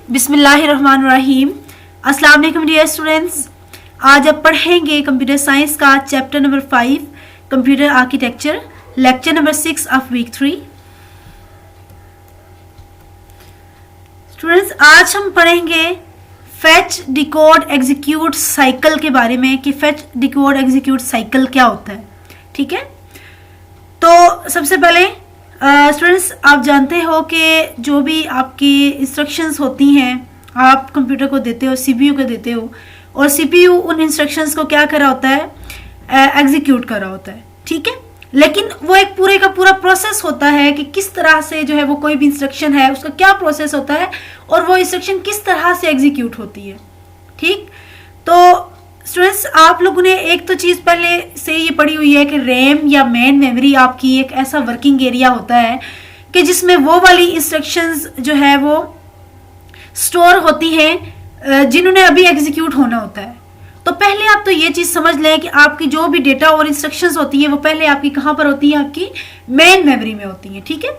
बिस्मिल्लाहिर्रहमानिर्रहीम। अस्सलाम वालेकुम डियर स्टूडेंट्स। आज आप पढ़ेंगे कंप्यूटर साइंस का chapter number 5 computer architecture, lecture number 6 of week 3। Students, आज हम पढ़ेंगे फेच डिकोड एग्जीक्यूट साइकिल के बारे में कि फेच डिकोड एग्जीक्यूट साइकिल क्या होता है। ठीक है, तो सबसे पहले स्टूडेंट्स आप जानते हो कि जो भी आपकी इंस्ट्रक्शंस होती हैं आप कंप्यूटर को देते हो, सीपीयू को देते हो, और सीपीयू उन इंस्ट्रक्शंस को क्या कर रहा होता है, एग्जीक्यूट कर रहा होता है। ठीक है, लेकिन वो एक पूरे का पूरा प्रोसेस होता है कि किस तरह से जो है वो कोई भी इंस्ट्रक्शन है उसका क्या प्रोसेस होता है और वो इंस्ट्रक्शन किस तरह से एग्जीक्यूट होती है। ठीक, तो स्टूडेंट्स आप लोगों ने एक तो चीज़ पहले से ये पढ़ी हुई है कि रैम या मेन मेमोरी आपकी एक ऐसा वर्किंग एरिया होता है कि जिसमें वो वाली इंस्ट्रक्शंस जो है वो स्टोर होती हैं जिन्होंने अभी एग्जीक्यूट होना होता है। तो पहले आप तो ये चीज़ समझ लें कि आपकी जो भी डेटा और इंस्ट्रक्शंस होती हैं वो पहले आपकी कहाँ पर होती हैं, आपकी मेन मेमोरी में होती हैं। ठीक है,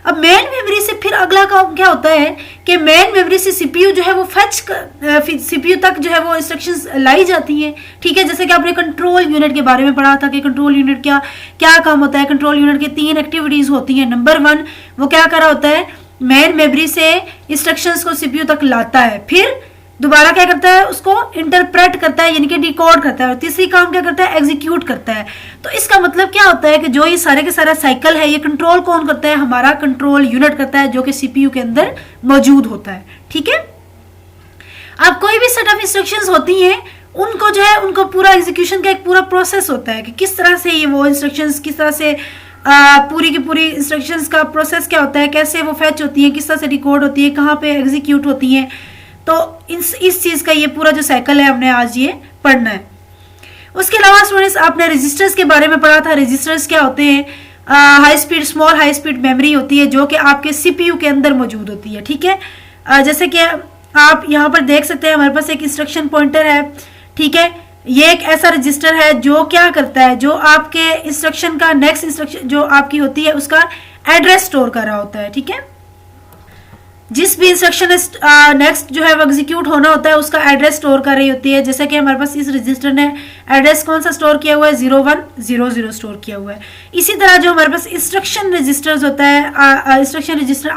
अब मेन मेमोरी से फिर अगला काम क्या होता है कि मेन मेमोरी से सीपीयू जो है वो सीपीयू तक जो है वो इंस्ट्रक्शंस लाई जाती हैं। ठीक है, जैसे कि आपने कंट्रोल यूनिट के बारे में पढ़ा था कि कंट्रोल यूनिट क्या क्या काम होता है। कंट्रोल यूनिट की 3 एक्टिविटीज होती हैं। नंबर 1 वो क्या कर रहा होता है, मेन मेमोरी से इंस्ट्रक्शंस को सीपीयू तक लाता है, फिर दोबारा क्या करता है, उसको इंटरप्रेट करता है यानी कि डिकोड करता है, और तीसरी काम क्या करता है, एग्जीक्यूट करता है। तो इसका मतलब क्या होता है कि जो ये सारे के सारा साइकिल है ये कंट्रोल कौन करता है, हमारा कंट्रोल यूनिट करता है जो कि सीपीयू के अंदर मौजूद होता है। ठीक है, अब कोई भी सेट ऑफ इंस्ट्रक्शंस होती हैं उनको जो है उनको पूरा एग्जीक्यूशन का एक पूरा प्रोसेस होता है कि किस तरह से ये वो इंस्ट्रक्शंस किस तरह से पूरी की पूरी इंस्ट्रक्शंस का प्रोसेस क्या होता है, कैसे वो फैच होती है, किस तरह से डिकोड होती है, कहाँ पे एग्जीक्यूट होती है। तो इस चीज़ का ये पूरा जो साइकिल है हमने आज ये पढ़ना है। उसके अलावा स्टूडेंट्स आपने रजिस्टर्स के बारे में पढ़ा था। रजिस्टर्स क्या होते हैं, high speed small high speed memory होती है जो कि आपके सीपीयू के अंदर मौजूद होती है। ठीक है, जैसे कि आप यहाँ पर देख सकते हैं हमारे पास एक इंस्ट्रक्शन पॉइंटर है। ठीक है, ये एक ऐसा रजिस्टर है जो क्या करता है, जो आपके इंस्ट्रक्शन का नेक्स्ट इंस्ट्रक्शन जो आपकी होती है उसका एड्रेस स्टोर कर रहा होता है। ठीक है, जिस भी इंस्ट्रक्शन नेक्स्ट जो है वो एग्जीक्यूट होना होता है उसका एड्रेस स्टोर कर रही होती है। जैसे कि हमारे पास इस रजिस्टर ने एड्रेस कौन सा स्टोर किया हुआ है, 0100 स्टोर किया हुआ है। इसी तरह जो हमारे पास इंस्ट्रक्शन रजिस्टर्स होता है, इंस्ट्रक्शन रजिस्टर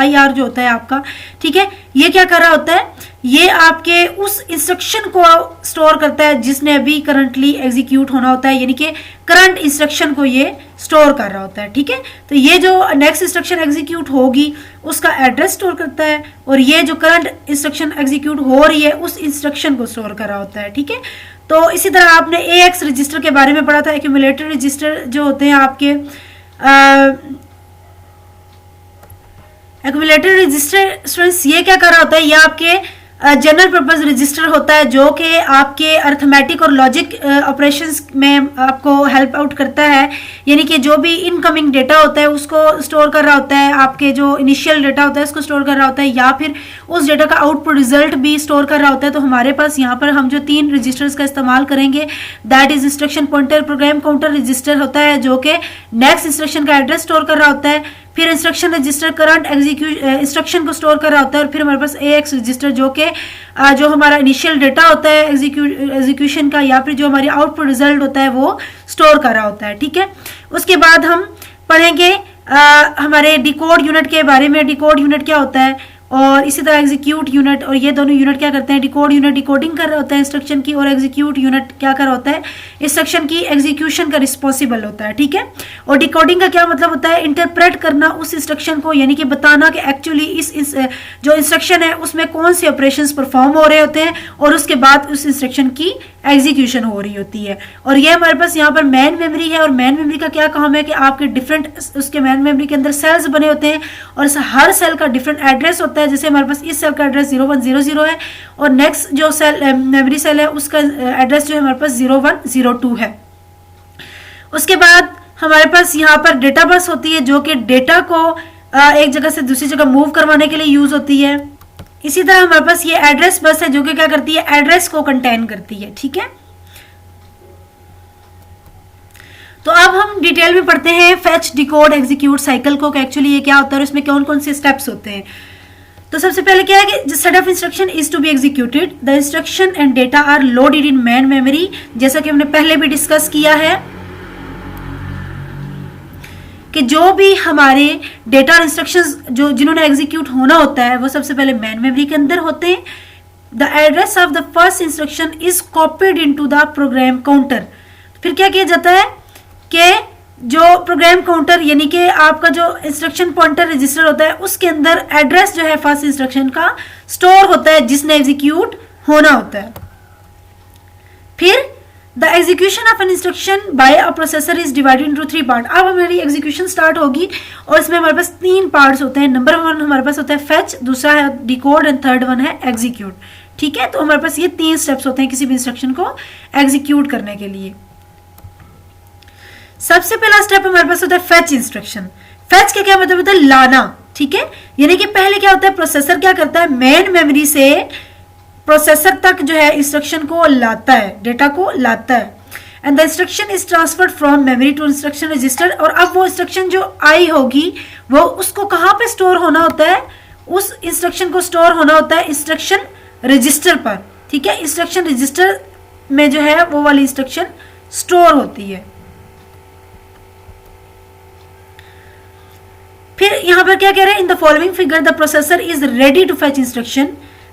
IR जो होता है आपका, ठीक है, ये क्या कर रहा होता है, ये आपके उस इंस्ट्रक्शन को स्टोर करता है जिसने अभी करंटली एग्जीक्यूट होना होता है, यानी कि करंट इंस्ट्रक्शन को ये स्टोर कर रहा होता है। ठीक है, तो ये जो नेक्स्ट इंस्ट्रक्शन एग्जीक्यूट होगी उसका एड्रेस स्टोर करता है, और ये जो करंट इंस्ट्रक्शन एग्जीक्यूट हो रही है उस इंस्ट्रक्शन को स्टोर कर रहा होता है। ठीक है, तो इसी तरह आपने AX रजिस्टर के बारे में पढ़ा था। एक्यूमुलेटर रजिस्टर जो होते हैं आपके एक्यूमुलेटर रजिस्टर स्टूडेंट्स ये क्या कर रहा होता है, ये आपके जनरल पर्पस रजिस्टर होता है जो कि आपके अर्थमेटिक और लॉजिक ऑपरेशंस में आपको हेल्प आउट करता है, यानी कि जो भी इनकमिंग डेटा होता है उसको स्टोर कर रहा होता है, आपके जो इनिशियल डेटा होता है उसको स्टोर कर रहा होता है, या फिर उस डेटा का आउटपुट रिजल्ट भी स्टोर कर रहा होता है। तो हमारे पास यहाँ पर हम जो 3 रजिस्टर्स का इस्तेमाल करेंगे, that is instruction pointer, program counter register होता है जो कि नेक्स्ट इंस्ट्रक्शन का एड्रेस स्टोर कर रहा होता है, फिर इंस्ट्रक्शन रजिस्टर करंट इंस्ट्रक्शन को स्टोर कर रहा होता है, और फिर हमारे पास AX रजिस्टर जो कि जो हमारा इनिशियल डेटा होता है एग्जीक्यूशन का, या फिर जो हमारी आउटपुट रिजल्ट होता है वो स्टोर कर रहा होता है। ठीक है, उसके बाद हम पढ़ेंगे हमारे डिकोड यूनिट के बारे में। डिकोड यूनिट क्या होता है, और इसी तरह एग्जीक्यूट यूनिट, और ये दोनों यूनिट क्या करते हैं, डिकोड यूनिट डिकोडिंग कर रहा होता है इंस्ट्रक्शन की, और एग्जीक्यूट यूनिट क्या कर रहा होता है, इंस्ट्रक्शन की एग्जीक्यूशन का रिस्पॉन्सिबल होता है। ठीक है, और डिकोडिंग का क्या मतलब होता है, इंटरप्रेट करना उस इंस्ट्रक्शन को, यानी कि बताना कि एक्चुअली इस जो इंस्ट्रक्शन है उसमें कौन से ऑपरेशंस परफॉर्म हो रहे होते हैं, और उसके बाद उस इंस्ट्रक्शन की एग्जीक्यूशन हो रही होती है। और ये हमारे पास यहाँ पर मेन मेमोरी है, और मेन मेमोरी का क्या काम है कि आपके डिफरेंट उसके मेन मेमोरी के अंदर सेल्स बने होते हैं, और हर सेल का डिफरेंट एड्रेस होता है। जैसे हमारे पास इस सेल का एड्रेस 0100 है, और नेक्स्ट जो सेल मेमोरी सेल है उसका एड्रेस जो है हमारे पास 0102 है। उसके बाद हमारे पास यहाँ पर डेटा बस होती है जो कि डेटा को एक जगह से दूसरी जगह मूव करवाने के लिए यूज होती है। इसी तरह हमारे पास ये एड्रेस बस है जो कि क्या करती है, एड्रेस को कंटेन करती है। ठीक है, तो अब हम डिटेल में पढ़ते हैं फेच डिकोड एग्जीक्यूट साइकिल को, एक्चुअली ये क्या होता है और इसमें कौन कौन से स्टेप्स होते हैं। तो सबसे पहले क्या है कि set of instruction is to be executed, the instruction and data are loaded in main memory, जैसा कि हमने पहले भी डिस्कस किया है कि जो भी हमारे डेटा और इंस्ट्रक्शंस जो जिन्होंने एग्जीक्यूट होना होता है वो सबसे पहले मैन मेमोरी के अंदर होते हैं। The address of the first instruction is copied into the program counter. फिर क्या किया जाता है कि जो प्रोग्राम काउंटर यानी कि आपका जो इंस्ट्रक्शन पॉइंटर रजिस्टर होता है उसके अंदर एड्रेस जो है फर्स्ट इंस्ट्रक्शन का स्टोर होता है जिसने एग्जीक्यूट होना होता है। फिर the execution of an instruction by a processor is divided into 3 part. अब हमारी एग्जीक्यूशन स्टार्ट होगी और इसमें हमारे पास 3 पार्ट्स होते हैं। नंबर 1 हमारे पास होता है फेच, दूसरा है डिकोड एंड थर्ड वन है एग्जीक्यूट। ठीक है, तो हमारे पास ये 3 स्टेप्स होते हैं किसी भी इंस्ट्रक्शन को एग्जीक्यूट करने के लिए। सबसे पहला स्टेप हमारे पास होता है फेच इंस्ट्रक्शन। फेच का क्या मतलब होता है? लाना। ठीक है, यानी कि पहले क्या होता है, प्रोसेसर क्या करता है, मेन मेमोरी से प्रोसेसर तक जो है इंस्ट्रक्शन को लाता है, डेटा को लाता है। And the instruction is transferred from memory to instruction register. और अब वो इंस्ट्रक्शन जो आई होगी वो उसको कहाँ पे स्टोर होना होता है, उस इंस्ट्रक्शन को स्टोर होना होता है इंस्ट्रक्शन रजिस्टर पर। ठीक है, इंस्ट्रक्शन रजिस्टर में जो है वो वाली इंस्ट्रक्शन स्टोर होती है। फिर यहां पर क्या कह रहे हैं, in the following figure the processor is ready to fetch instruction,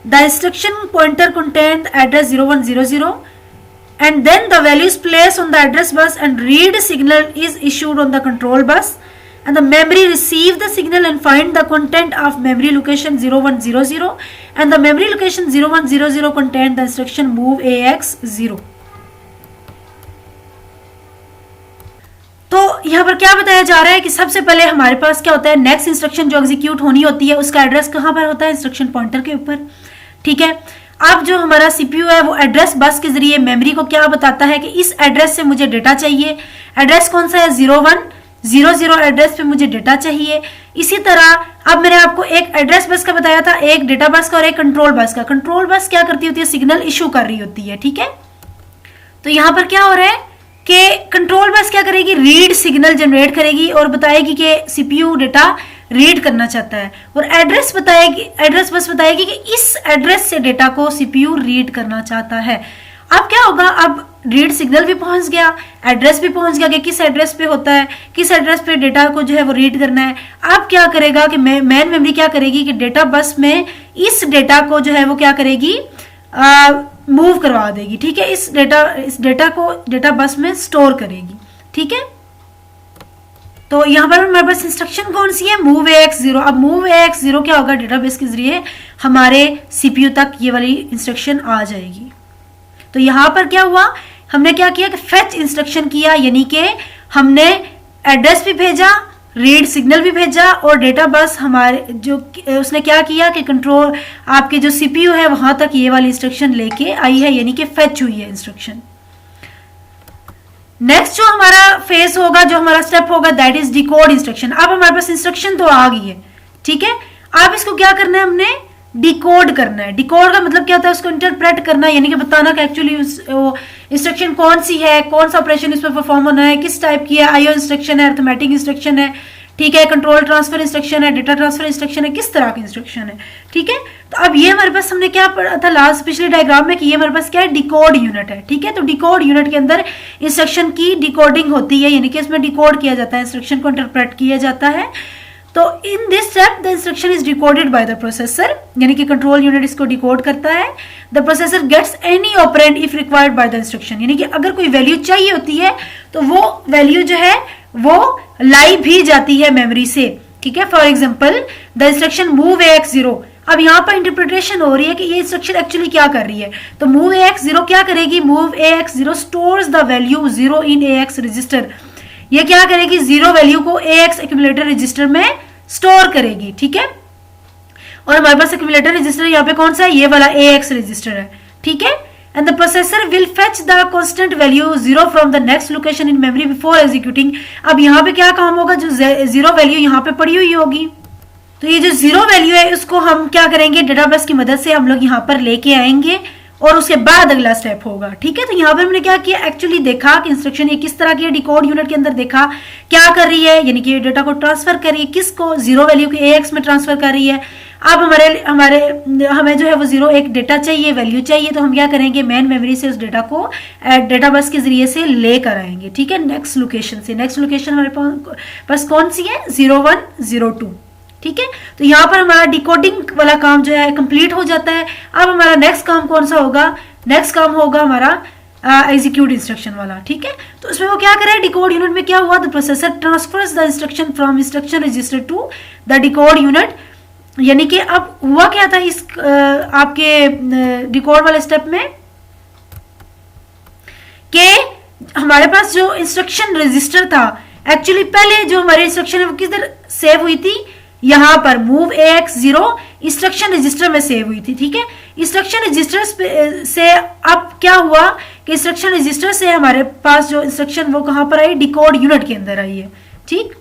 the instruction pointer contain address 0100 and then the value is placed on the address bus and read signal is issued on the control bus and the memory receive the signal and find the content of memory location 0100 and the memory location 0100 contain the instruction move AX 0। तो यहाँ पर क्या बताया जा रहा है कि सबसे पहले हमारे पास क्या होता है, नेक्स्ट इंस्ट्रक्शन जो एग्जीक्यूट होनी होती है उसका एड्रेस कहाँ पर होता है, इंस्ट्रक्शन पॉइंटर के ऊपर। ठीक है, अब जो हमारा सीपीयू है वो एड्रेस बस के जरिए मेमोरी को क्या बताता है कि इस एड्रेस से मुझे डेटा चाहिए। एड्रेस कौन सा है, 0100 एड्रेस पे मुझे डेटा चाहिए। इसी तरह अब मैंने आपको एक एड्रेस बस का बताया था, एक डेटा बस का और एक कंट्रोल बस का। कंट्रोल बस क्या करती होती है, सिग्नल इशू कर रही होती है। ठीक है, तो यहां पर क्या हो रहा है कि कंट्रोल बस क्या करेगी, रीड सिग्नल जनरेट करेगी और बताएगी कि सीपीयू डेटा रीड करना चाहता है। और एड्रेस बस बताएगी कि इस एड्रेस से डेटा को सीपीयू रीड करना चाहता है। अब क्या होगा, अब रीड सिग्नल भी पहुंच गया, एड्रेस भी पहुंच गया कि किस एड्रेस पे होता है, किस एड्रेस पे डेटा को जो है वो रीड करना है। अब क्या करेगा कि मैन मेमोरी क्या करेगी कि डेटा बस में इस डेटा को जो है वो क्या करेगी, मूव करवा देगी। ठीक है, इस डेटा को डेटा बस में स्टोर करेगी। ठीक है, तो यहां पर हमारे पास इंस्ट्रक्शन कौन सी है, मूव AX 0। अब मूव AX 0 क्या होगा, डेटाबेस के जरिए हमारे सीपीयू तक ये वाली इंस्ट्रक्शन आ जाएगी। तो यहां पर क्या हुआ, हमने क्या किया कि फेच इंस्ट्रक्शन किया, यानी कि हमने एड्रेस भी भेजा, रीड सिग्नल भी भेजा और डेटा बस हमारे जो उसने क्या किया कि कंट्रोल आपके जो सीपीयू है वहां तक ये वाली इंस्ट्रक्शन लेके आई है, यानी कि फेच हुई है इंस्ट्रक्शन। नेक्स्ट जो हमारा फेज होगा, जो हमारा स्टेप होगा, दैट इज डिकोड इंस्ट्रक्शन। अब हमारे पास इंस्ट्रक्शन तो आ गई है। ठीक है, अब इसको क्या करना है, हमने डिकोड करना है। डिकोड का मतलब क्या होता है, उसको इंटरप्रेट करना, यानी कि बताना कि एक्चुअली इंस्ट्रक्शन कौन सी है, कौन सा ऑपरेशन इसमें परफॉर्म होना है, किस टाइप की है, आईओ इंस्ट्रक्शन है, अरिथमेटिक इंस्ट्रक्शन है, ठीक है, कंट्रोल ट्रांसफर इंस्ट्रक्शन है, डेटा ट्रांसफर इंस्ट्रक्शन है, किस तरह की इंस्ट्रक्शन है। ठीक है, तो अब ये हमारे पास हमने क्या पढ़ा था लास्ट पिछले डायग्राम में कि ये हमारे पास क्या है, डिकोड यूनिट है। ठीक है, तो डिकोड यूनिट के अंदर इंस्ट्रक्शन की डिकोडिंग होती है, यानी कि इसमें डिकोड किया जाता है, इंस्ट्रक्शन को इंटरप्रेट किया जाता है। तो in this step the instruction is decoded by the processor, यानी कि कंट्रोल यूनिट इसको डिकोड करता है। The processor gets any operand if required by the instruction, यानी कि अगर कोई वैल्यू चाहिए होती है तो वो वैल्यू जो है वो लाई भी जाती है मेमोरी से। ठीक है, for example the instruction move AX 0। अब यहाँ पर इंटरप्रिटेशन हो रही है कि ये इंस्ट्रक्शन एक्चुअली क्या कर रही है। तो मूव AX 0 क्या करेगी, move AX 0 stores the value 0 in AX register. ये क्या करेगी, 0 वैल्यू को AX एक्यूमुलेटर रजिस्टर में स्टोर करेगी। ठीक है, और हमारे पास एक्यूमुलेटर रजिस्टर यहाँ पे कौन सा है, ये वाला AX रजिस्टर है। ठीक है, and the processor will fetch the constant value 0 from the next location in memory before executing। अब यहाँ पे क्या काम होगा, जो 0 वैल्यू यहाँ पे पड़ी हुई होगी, तो ये जो 0 वैल्यू है इसको हम क्या करेंगे, डेटाबेस की मदद से हम लोग यहाँ पर लेके आएंगे और उसके बाद अगला स्टेप होगा। ठीक है, तो यहाँ पे हमने क्या किया, एक्चुअली देखा कि इंस्ट्रक्शन ये किस तरह की है, डिकोड यूनिट के अंदर देखा क्या कर रही है, यानी कि डेटा को ट्रांसफर कर रही है, किसको, 0 वैल्यू के AX में ट्रांसफर कर रही है। अब हमें जो है वो 0 एक डेटा चाहिए, वैल्यू चाहिए, तो हम क्या करेंगे, मेन मेमोरी से उस डेटा को डेटा बस के जरिए से लेकर आएंगे, ठीक है, नेक्स्ट लोकेशन से। नेक्स्ट लोकेशन हमारे पास कौन सी है, 01 02, ठीक है। तो यहाँ पर हमारा डिकोडिंग वाला काम जो है कंप्लीट हो जाता है। अब हमारा नेक्स्ट काम कौन सा होगा, नेक्स्ट काम होगा हमारा एग्जीक्यूट इंस्ट्रक्शन वाला, ठीक है। तो उसमें वो क्या करे, डिकोड यूनिट में क्या हुआ, the processor transfers the instruction from instruction register to the decode unit. यानी कि अब हुआ क्या था इस आपके डिकोड वाले स्टेप में, कि हमारे पास जो इंस्ट्रक्शन रजिस्टर था, एक्चुअली पहले जो हमारी इंस्ट्रक्शन है वो किधर सेव हुई थी, यहां पर मूव AX0 इंस्ट्रक्शन रजिस्टर में सेव हुई थी, ठीक है। इंस्ट्रक्शन रजिस्टर से अब क्या हुआ कि इंस्ट्रक्शन रजिस्टर से हमारे पास जो इंस्ट्रक्शन वो कहां पर आई, डिकोड यूनिट के अंदर आई है, ठीक।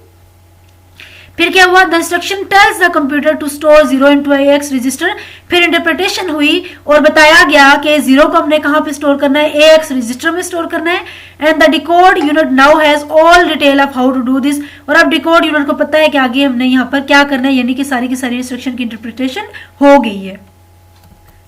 फिर क्या हुआ, the instruction tells the computer to store 0 into AX register. फिर इंटरप्रिटेशन हुई और बताया गया कि 0 को हमने कहां पे स्टोर करना है, AX रजिस्टर में स्टोर करना है। And the decode unit now has all detail of how to do this. और अब डिकोड यूनिट को पता है कि आगे हमने यहाँ पर क्या करना है, यानी कि सारी की सारी इंस्ट्रक्शन की इंटरप्रिटेशन हो गई है।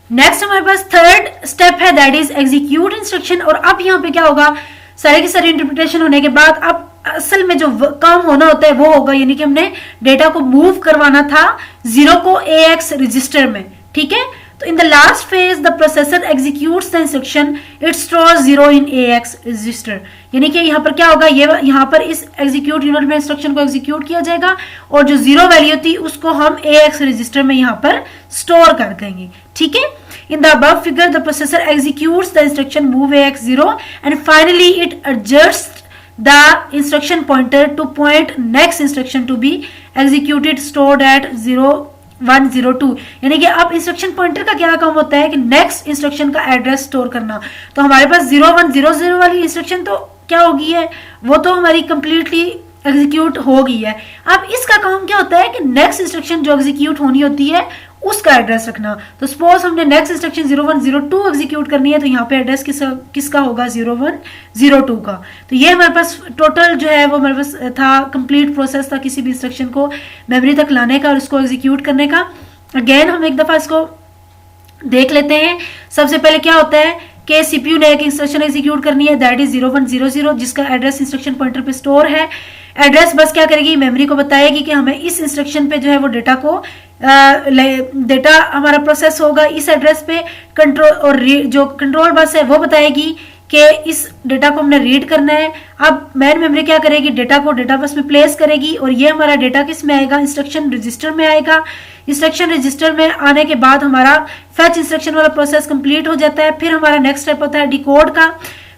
नेक्स्ट हमारे पास थर्ड स्टेप है, दैट इज एग्जीक्यूट इंस्ट्रक्शन। और अब यहाँ पे क्या होगा, सारी की सारी इंटरप्रिटेशन होने के बाद अब असल में जो काम होना होता है वो होगा, यानी कि हमने डेटा को मूव करवाना था 0 को AX रजिस्टर में, ठीक है। तो in the last phase the processor executes the instruction, it stores 0 in AX register. यानी कि यहाँ पर क्या होगा, ये यहाँ पर इस एग्जीक्यूट यूनिट में इंस्ट्रक्शन को एग्जीक्यूट किया जाएगा और जो 0 वैल्यू थी उसको हम AX रजिस्टर में यहाँ पर स्टोर कर देंगे, ठीक है। In the above figure, the processor executes the instruction move AX0 and finally it adjusts the instruction pointer to point next instruction to be executed stored at 0102। यानी कि अब इंस्ट्रक्शन पॉइंटर का क्या काम होता है कि नेक्स्ट इंस्ट्रक्शन का एड्रेस स्टोर करना। तो हमारे पास 0100 वाली इंस्ट्रक्शन तो क्या होगी है, वो तो हमारी कंप्लीटली एग्जीक्यूट हो गई है। अब इसका काम क्या होता है कि नेक्स्ट इंस्ट्रक्शन जो एग्जीक्यूट होनी होती है उसका एड्रेस रखना। तो सपोज हमने नेक्स्ट इंस्ट्रक्शन 0102 एग्जीक्यूट करनी है, तो यहाँ पे एड्रेस किसका होगा, 0102 का। तो ये हमारे पास टोटल जो है वो हमारे पास था, कंप्लीट प्रोसेस था किसी भी इंस्ट्रक्शन को मेमोरी तक लाने का और उसको एग्जीक्यूट करने का। अगेन हम एक दफा इसको देख लेते हैं। सबसे पहले क्या होता है कि सीपीयू ने एक इंस्ट्रक्शन एग्जीक्यूट करनी है, दैट इज 0100, जिसका एड्रेस इंस्ट्रक्शन पॉइंटर पे स्टोर है। एड्रेस बस क्या करेगी, मेमोरी को बताएगी कि हमें इस इंस्ट्रक्शन पे जो है वो डेटा को डेटा हमारा प्रोसेस होगा इस एड्रेस पे। कंट्रोल और जो कंट्रोल बस है वो बताएगी कि इस डेटा को हमने रीड करना है। अब मेन मेमोरी क्या करेगी, डेटा को डेटा बस में प्लेस करेगी और ये हमारा डेटा किस में आएगा, इंस्ट्रक्शन रजिस्टर में आएगा। इंस्ट्रक्शन रजिस्टर में आने के बाद हमारा फेच इंस्ट्रक्शन वाला प्रोसेस कंप्लीट हो जाता है। फिर हमारा नेक्स्ट स्टेप होता है डिकोड का।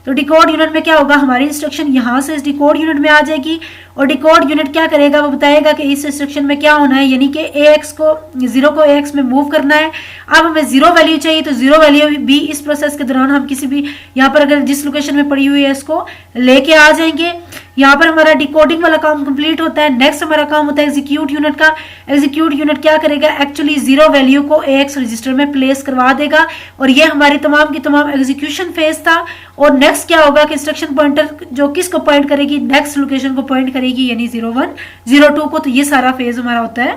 तो डिकोड यूनिट में क्या होगा, हमारी इंस्ट्रक्शन यहाँ से इस डिकोड यूनिट में आ जाएगी और डिकोड यूनिट क्या करेगा, वो बताएगा कि इस इंस्ट्रक्शन में क्या होना है, यानी कि AX को 0 को AX में मूव करना है। अब हमें 0 वैल्यू चाहिए, तो 0 वैल्यू भी इस प्रोसेस के दौरान हम किसी भी यहाँ पर अगर जिस लोकेशन में पड़ी हुई है इसको लेके आ जाएंगे। यहाँ पर हमारा डिकोडिंग वाला काम कंप्लीट होता है। नेक्स्ट हमारा काम होता है एग्जीक्यूट यूनिट का। एग्जीक्यूट यूनिट क्या करेगा, एक्चुअली 0 वैल्यू को AX रजिस्टर में प्लेस करवा देगा और ये हमारी तमाम की तमाम एग्जीक्यूशन फेज था। और नेक्स्ट क्या होगा कि इंस्ट्रक्शन पॉइंटर जो किसको पॉइंट करेगी, नेक्स्ट लोकेशन को पॉइंट करेगी, यानी 0102 को। तो ये सारा फेज हमारा होता है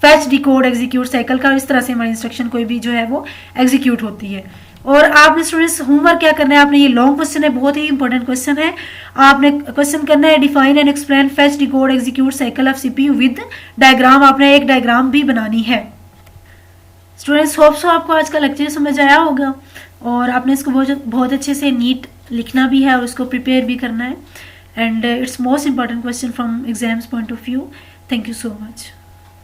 फैच डिकोड एग्जीक्यूट साइकिल का। इस तरह से हमारी इंस्ट्रक्शन कोई भी जो है वो एग्जीक्यूट होती है। और आपने स्टूडेंट्स होमवर्क क्या करना है, आपने ये लॉन्ग क्वेश्चन है, बहुत ही इंपॉर्टेंट क्वेश्चन है। आपने क्वेश्चन करना है define and explain fetch decode execute cycle of CPU with diagram. आपने एक डायग्राम भी बनानी है। स्टूडेंट्स होप सो आपको आज का लेक्चर समझ आया होगा और आपने इसको बहुत अच्छे से नीट लिखना भी है और उसको प्रिपेयर भी करना है। And it's most important question from exams point of view. Thank you so much.